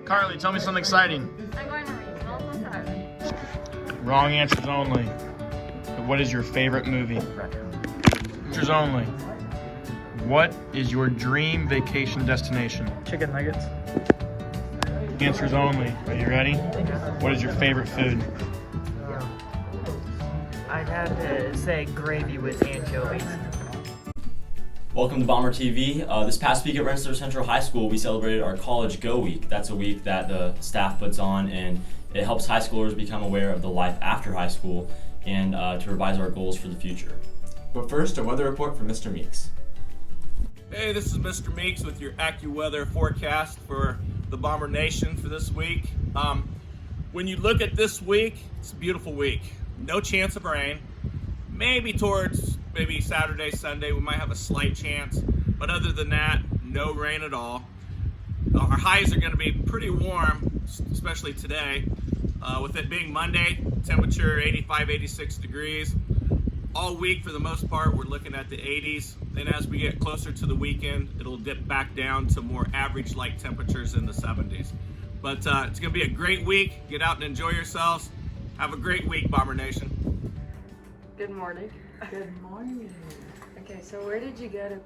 Carly, tell me something exciting. I'm going to regionals on Saturday. Wrong answers only. What is your favorite movie? Answers only. What is your dream vacation destination? Chicken nuggets. Answers only. Are you ready? What is your favorite food? I'd have to say gravy with anchovies. Welcome to Bomber TV. This past week at Rensselaer Central High School, we celebrated our College Go Week. That's a week that the staff puts on, and it helps high schoolers become aware of the life after high school and to revise our goals for the future. But first, a weather report from Mr. Meeks. Hey, this is Mr. Meeks with your AccuWeather forecast for the Bomber Nation for this week. When you look at this week, it's a beautiful week. No chance of rain. Maybe towards Saturday, Sunday, we might have a slight chance. But other than that, no rain at all. Our highs are going to be pretty warm, especially today. With it being Monday, temperature 85, 86 degrees. All week, for the most part, we're looking at the 80s. Then as we get closer to the weekend, it'll dip back down to more average-like temperatures in the 70s. But it's going to be a great week. Get out and enjoy yourselves. Have a great week, Bomber Nation. Good morning. Good morning. Okay, so where did you go to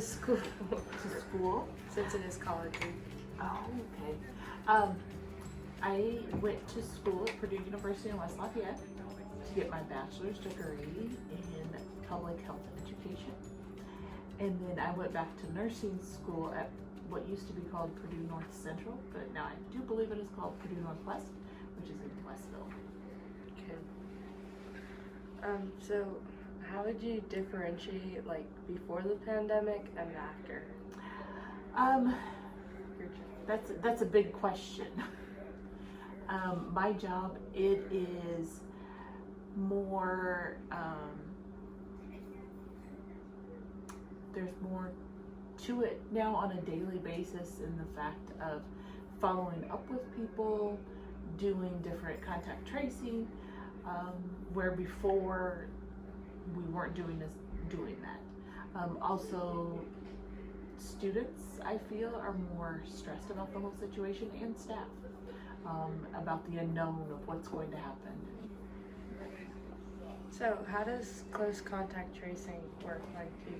school? To school? Since it is college week. Oh, okay. I went to school at Purdue University in West Lafayette to get my bachelor's degree in public health education. And then I went back to nursing school at what used to be called Purdue North Central, but now I do believe it is called Purdue Northwest, which is in Westville. Okay. So how would you differentiate like before the pandemic and after? That's a big question. My job, it is more, there's more to it now on a daily basis in the fact of following up with people, doing different contact tracing, where before we weren't doing that. Also, students, I feel, are more stressed about the whole situation, and staff, about the unknown of what's going to happen. So how does close contact tracing work like you?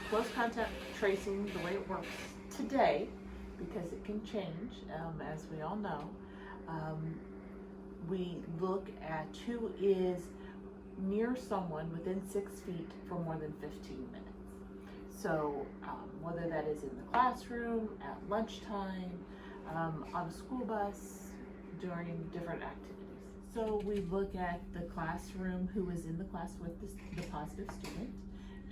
Close contact tracing, the way it works today, because it can change, as we all know, we look at who is near someone within 6 feet for more than 15 minutes. So whether that is in the classroom, at lunchtime, on a school bus, during different activities. So we look at the classroom, who is in the class with the positive student,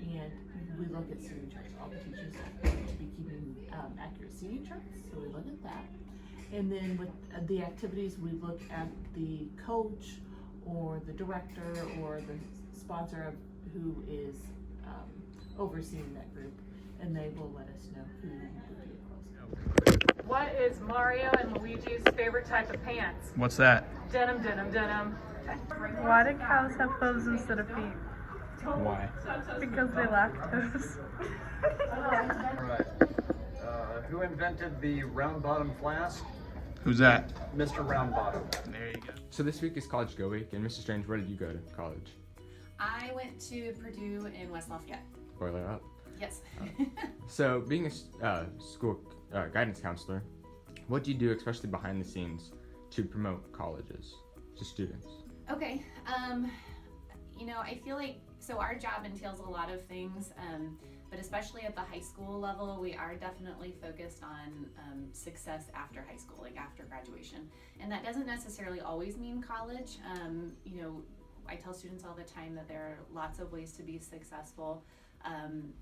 and we look at seating charts. All the teachers have to be keeping accurate seating charts, so we look at that. And then with the activities, we look at the coach or the director or the sponsor of who is overseeing that group, and they will let us know who would be close. What is Mario and Luigi's favorite type of pants? What's that? Denim, denim, denim. Why do cows have hooves instead of feet? Why? Because they lactose. Alright. Who invented the round bottom flask? Who's that? Mr. Roundbottom. There you go. So this week is College Go Week, and Mr. Strange, where did you go to college? I went to Purdue in West Lafayette. Boiler up. Yes. So being a school guidance counselor, what do you do, especially behind the scenes, to promote colleges to students? Okay. I feel like, so our job entails a lot of things, but especially at the high school level, we are definitely focused on success after high school, like after graduation. And that doesn't necessarily always mean college. I tell students all the time that there are lots of ways to be successful.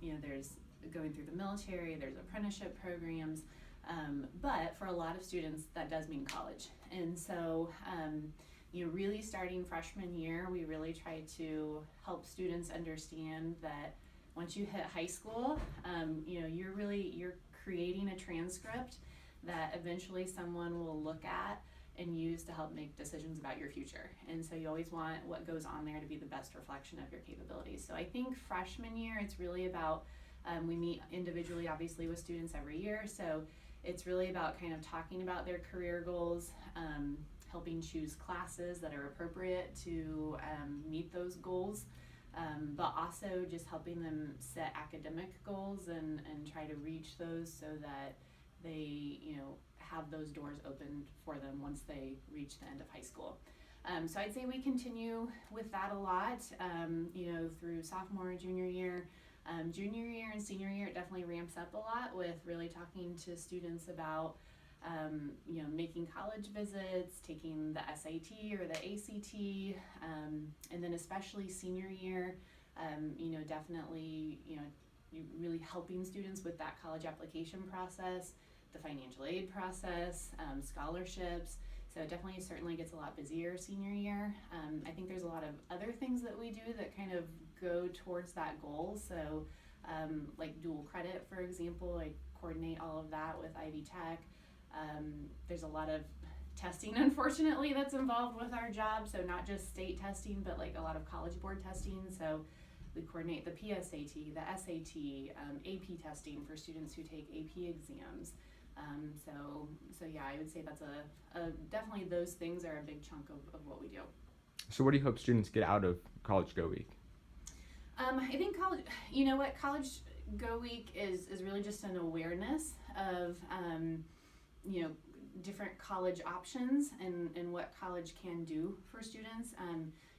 There's going through the military, there's apprenticeship programs, but for a lot of students, that does mean college. And so, really starting freshman year, we really try to help students understand that once you hit high school, you're creating a transcript that eventually someone will look at and use to help make decisions about your future. And so you always want what goes on there to be the best reflection of your capabilities. So I think freshman year, it's really about, we meet individually, obviously, with students every year. So it's really about kind of talking about their career goals, helping choose classes that are appropriate to meet those goals, but also just helping them set academic goals and try to reach those so that they, have those doors opened for them once they reach the end of high school. So I'd say we continue with that a lot, through sophomore and junior year. Junior year and senior year, it definitely ramps up a lot with really talking to students about, making college visits, taking the SAT or the ACT, and then especially senior year, definitely, really helping students with that college application process, the financial aid process, scholarships. So it definitely certainly gets a lot busier senior year. I think there's a lot of other things that we do that kind of go towards that goal. So like dual credit, for example, I coordinate all of that with Ivy Tech. There's a lot of testing, unfortunately, that's involved with our job. So not just state testing, but like a lot of college board testing. So we coordinate the PSAT, the SAT, AP testing for students who take AP exams. So yeah, I would say that's definitely those things are a big chunk of what we do. So what do you hope students get out of College Go Week? I think College Go Week is really just an awareness of, different college options and what college can do for students.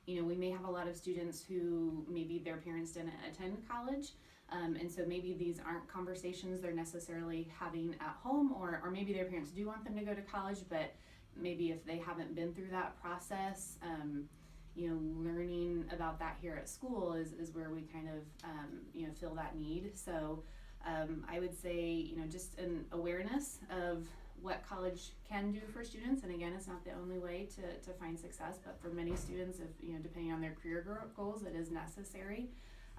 We may have a lot of students who maybe their parents didn't attend college. And so maybe these aren't conversations they're necessarily having at home, or maybe their parents do want them to go to college, but maybe if they haven't been through that process, learning about that here at school is where we kind of, fill that need. So I would say, just an awareness of what college can do for students. And again, it's not the only way to find success, but for many students, if, depending on their career goals, it is necessary.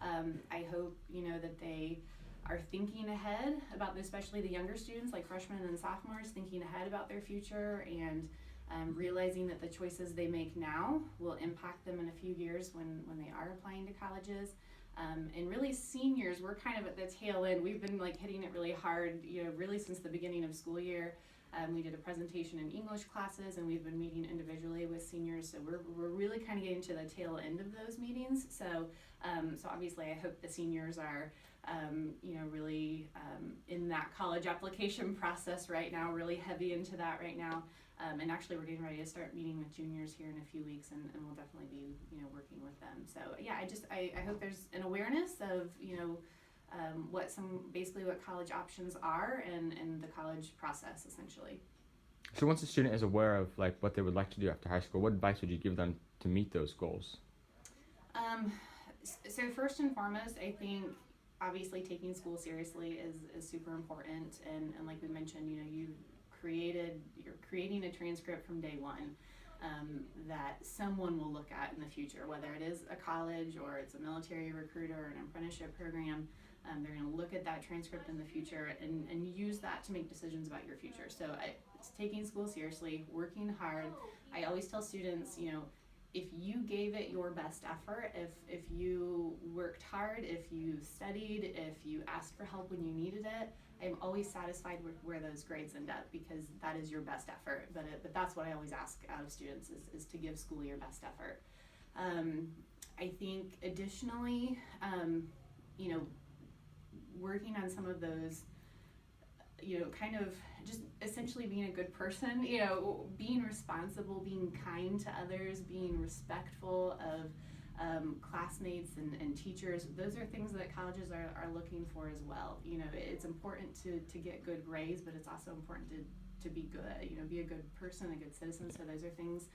I hope, that they are thinking ahead about, especially the younger students, like freshmen and sophomores, thinking ahead about their future and realizing that the choices they make now will impact them in a few years when they are applying to colleges. And really seniors, we're kind of at the tail end. We've been like hitting it really hard, really since the beginning of school year. We did a presentation in English classes, and we've been meeting individually with seniors. So we're really kind of getting to the tail end of those meetings. So obviously, I hope the seniors are, really in that college application process right now, really heavy into that right now. And actually, we're getting ready to start meeting with juniors here in a few weeks, and we'll definitely be, working with them. So yeah, I hope there's an awareness of, what college options are and the college process essentially. So once a student is aware of like what they would like to do after high school, what advice would you give them to meet those goals? So first and foremost, I think obviously taking school seriously is super important, and like we mentioned, you're creating a transcript from day one that someone will look at in the future, whether it is a college or it's a military recruiter or an apprenticeship program. They're going to look at that transcript in the future and use that to make decisions about your future. So it's taking school seriously, working hard. I always tell students, if you gave it your best effort, if you worked hard, if you studied, if you asked for help when you needed it, I'm always satisfied with where those grades end up, because that is your best effort. But that's what I always ask out of students is to give school your best effort. I think additionally, working on some of those, kind of just essentially being a good person, being responsible, being kind to others, being respectful of classmates and teachers. Those are things that colleges are looking for as well. It's important to get good grades, but it's also important to be good, be a good person, a good citizen. So those are things.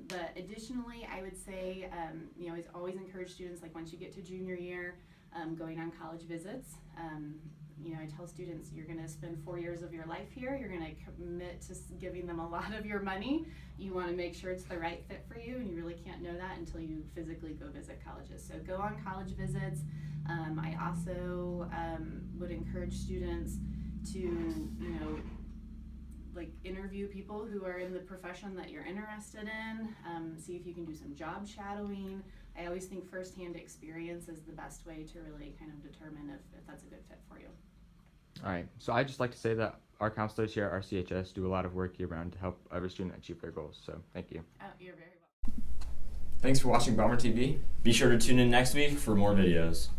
But additionally, I would say, I always encourage students, like once you get to junior year, going on college visits. I tell students, you're going to spend 4 years of your life here. You're going to commit to giving them a lot of your money. You want to make sure it's the right fit for you, and you really can't know that until you physically go visit colleges. So go on college visits. I also would encourage students to, interview people who are in the profession that you're interested in. See if you can do some job shadowing. I always think firsthand experience is the best way to really kind of determine if that's a good fit for you. All right. So I'd just like to say that our counselors here at RCHS do a lot of work year-round to help every student achieve their goals. So thank you. Oh, you're very welcome. Thanks for watching Bomber TV. Be sure to tune in next week for more videos.